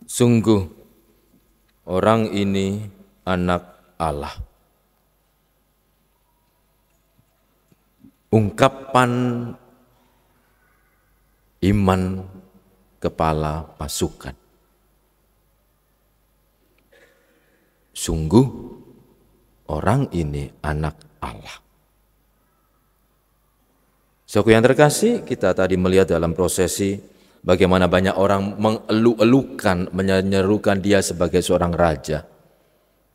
Sungguh orang ini anak Allah. Ungkapan iman kepala pasukan. Sungguh orang ini anak Allah. Saudara yang terkasih, kita tadi melihat dalam prosesi bagaimana banyak orang mengeluh-elukan, menyerukan dia sebagai seorang raja.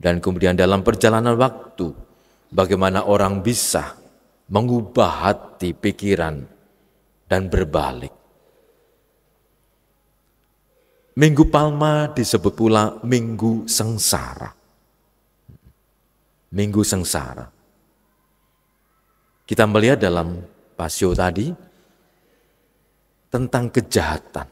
Dan kemudian dalam perjalanan waktu, bagaimana orang bisa mengubah hati, pikiran, dan berbalik. Minggu Palma disebut pula Minggu Sengsara. Minggu Sengsara. Kita melihat dalam Pasio tadi tentang kejahatan.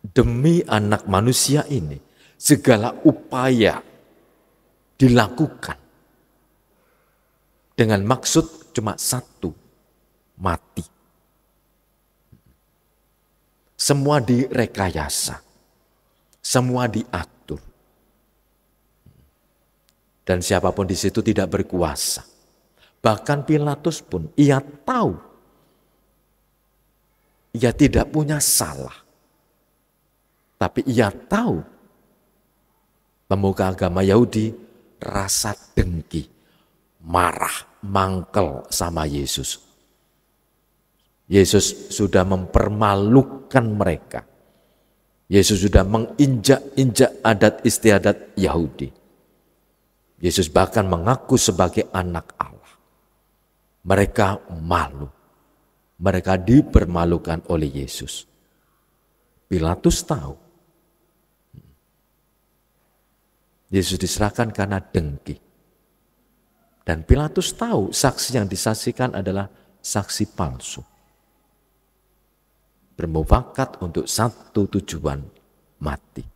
Demi anak manusia ini, segala upaya dilakukan dengan maksud cuma satu, mati. Semua direkayasa, semua diatur. Dan siapapun di situ tidak berkuasa. Bahkan Pilatus pun ia tahu ia tidak punya salah. Tapi ia tahu pemuka agama Yahudi rasa dengki, marah, mangkel sama Yesus. Yesus sudah mempermalukan mereka. Yesus sudah menginjak-injak adat istiadat Yahudi. Yesus bahkan mengaku sebagai anak Allah. Mereka malu. Mereka dipermalukan oleh Yesus. Pilatus tahu. Yesus diserahkan karena dengki. Dan Pilatus tahu saksi yang disaksikan adalah saksi palsu. Bermufakat untuk satu tujuan, mati.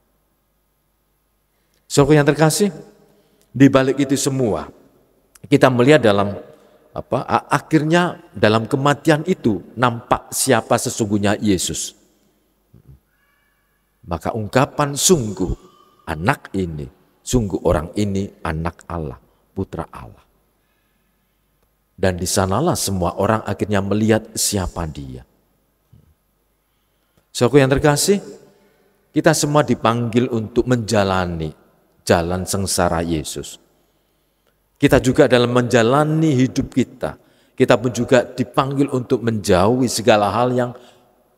Saudara yang terkasih, di balik itu semua, kita melihat dalam akhirnya dalam kematian itu nampak siapa sesungguhnya Yesus. Maka ungkapan sungguh anak ini, sungguh orang ini anak Allah, putra Allah. Dan di sanalah semua orang akhirnya melihat siapa dia. Saudara yang terkasih, kita semua dipanggil untuk menjalani jalan sengsara Yesus. Kita juga dalam menjalani hidup kita pun juga dipanggil untuk menjauhi segala hal yang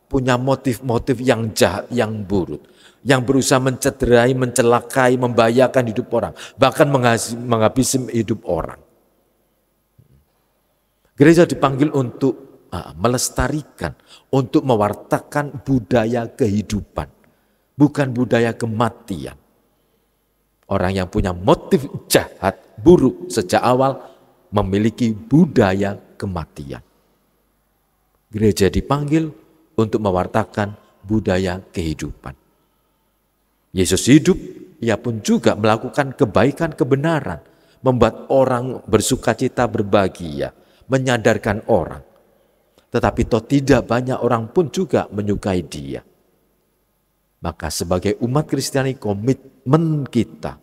punya motif-motif yang jahat, yang buruk, yang berusaha mencederai, mencelakai, membahayakan hidup orang, bahkan menghabisi hidup orang. Gereja dipanggil untuk melestarikan, untuk mewartakan budaya kehidupan, bukan budaya kematian. Orang yang punya motif jahat, buruk sejak awal memiliki budaya kematian. Gereja dipanggil untuk mewartakan budaya kehidupan. Yesus hidup, ia pun juga melakukan kebaikan kebenaran, membuat orang bersukacita berbahagia, menyadarkan orang. Tetapi toh tidak banyak orang pun juga menyukai dia. Maka sebagai umat Kristiani komitmen kita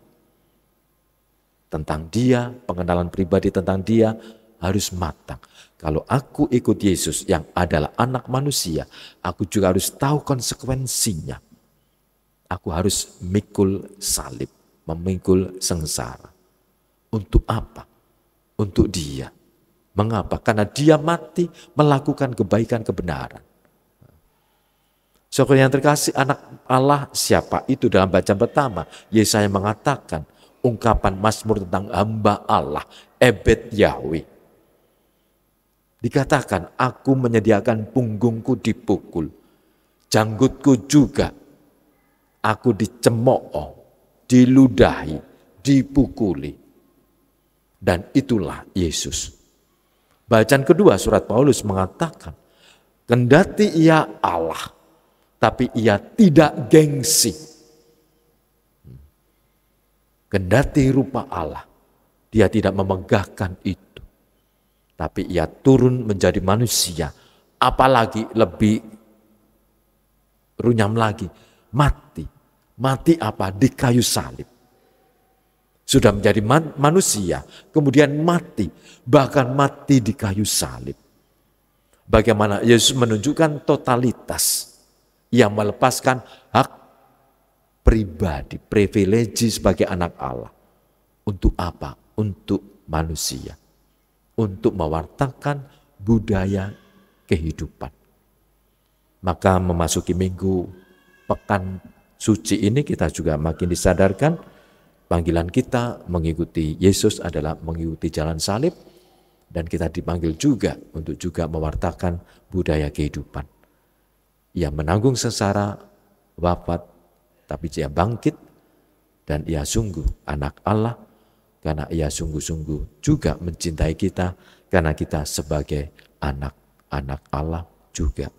tentang dia, pengenalan pribadi tentang dia harus matang. Kalau aku ikut Yesus yang adalah anak manusia, aku juga harus tahu konsekuensinya. Aku harus mikul salib, memikul sengsara. Untuk apa? Untuk dia. Mengapa? Karena dia mati melakukan kebaikan kebenaran. Saudara yang terkasih, anak Allah siapa itu? Dalam bacaan pertama, Yesaya mengatakan ungkapan Mazmur tentang hamba Allah, Ebed Yahweh. Dikatakan, aku menyediakan punggungku dipukul, janggutku juga, aku dicemooh, diludahi, dipukuli. Dan itulah Yesus. Bacaan kedua surat Paulus mengatakan, kendati ia Allah, tapi ia tidak gengsi. Kendati rupa Allah, dia tidak memegahkan itu. Tapi ia turun menjadi manusia, apalagi lebih runyam lagi, mati. Mati apa? Di kayu salib. Sudah menjadi manusia, kemudian mati, bahkan mati di kayu salib. Bagaimana Yesus menunjukkan totalitas yang melepaskan hak pribadi, privilegi sebagai anak Allah. Untuk apa? Untuk manusia. Untuk mewartakan budaya kehidupan. Maka memasuki minggu pekan suci ini kita juga makin disadarkan panggilan kita mengikuti Yesus adalah mengikuti jalan salib, dan kita dipanggil juga untuk juga mewartakan budaya kehidupan. Ia menanggung sengsara, wafat, tapi ia bangkit, dan ia sungguh anak Allah, karena ia sungguh-sungguh juga mencintai kita, karena kita sebagai anak-anak Allah juga.